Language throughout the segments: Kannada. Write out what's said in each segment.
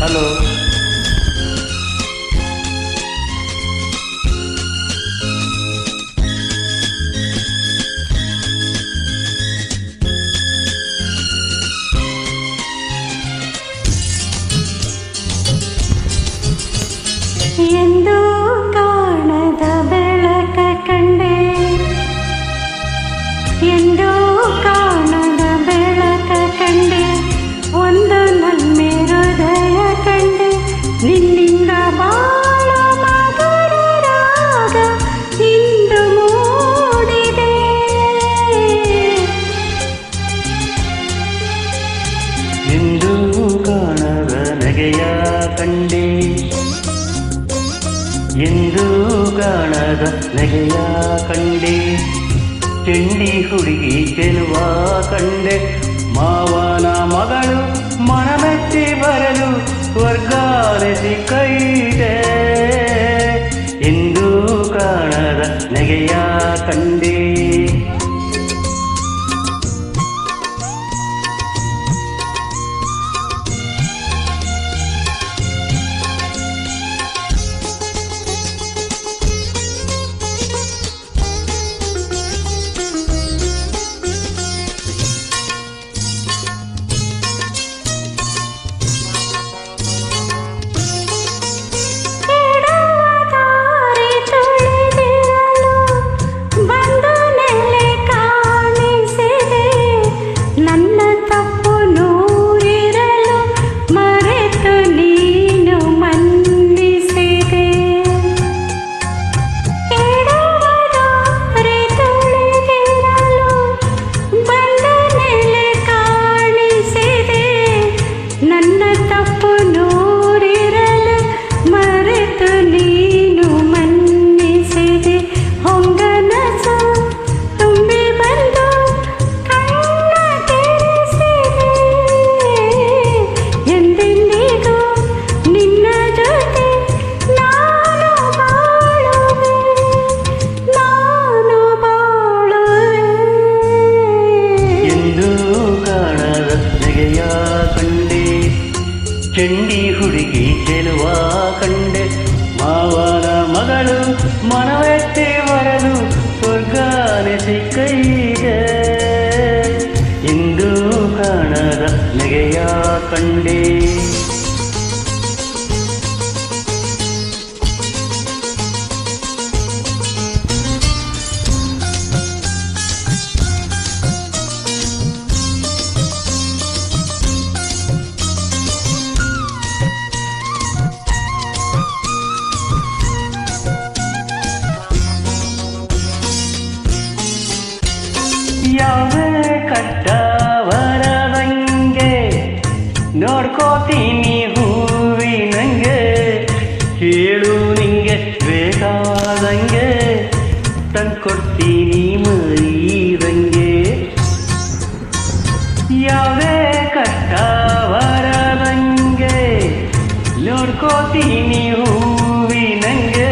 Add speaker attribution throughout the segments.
Speaker 1: ಹಲೋ.
Speaker 2: ಎಂದು ಕಾಣದ ಬೆಳಕ ಕಂಡೆ, ಎಂದು ಕಾಣದ ಬೆಳಕ ಕಂಡೆ, ಒಂದು ನಲ್ಮೆ ಹೃದಯ ಕಂಡೆ, ನಿನ್ನಿಂದ ಬಾಳ ಮಧುರ ರಾಗ ಇಂದು ಮೂಡಿದೆ.
Speaker 1: ಎಂದು ಕಾಣದ ನಗೆಯ ಕಂಡೆ, ಎಂದು ಕಾಣದ ನಗೆಯ ಕಂಡೆ, ಚೆಂಡಿ ಹುಡುಗಿ ಚೆಲುವ ಕಂಡೆ, ಮಾವನ ಮಗಳು ಮನಮೆಚ್ಚಿ ಬರಲು ಸ್ವರ್ಗಾರಸಿ ಕೈದೆ. ಎಂದು ಕಾಣದ ನಗೆಯ ಕಂಡೆ. ಚೆಂಡಿ ಹುಡುಗಿ ಚೆಲುವ ಕಂಡೆ, ಮಾವನ ಮಗಳು ಮನವೆತ್ತಿ ಬರಲು ಸ್ವರ್ಗಾನೆಸಿ ಕೈಗೆ. ಇಂದು ಕಾಣದ ನಗೆಯ ಕಂಡೆ. ಯಾವೇ ಕಟ್ಟವರದಂಗೆ ನೋಡ್ಕೋತೀನಿ ಹೂವಿನಂಗೆ, ಕೇಳು ನಿಂಗೆ ಬೇಕಾದಂಗೆ ತಂದ್ಕೊಡ್ತೀನಿ ಮೈದಂಗೆ. ಯಾವೇ ಕಟ್ಟವರದಂಗೆ ನೋಡ್ಕೋತೀನಿ ಹೂವಿನಂಗೆ,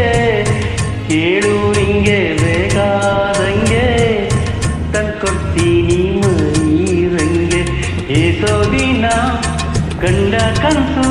Speaker 1: ಕೇಳು ನಿಂಗೆ ಬೇಕಾದಂಗೆ ತಂದ್ಕೊಡ್ತೀನಿ ಮೈದಂಗೆ. ಏಸೋ ದಿನ ಗಂಡ ಕನಸು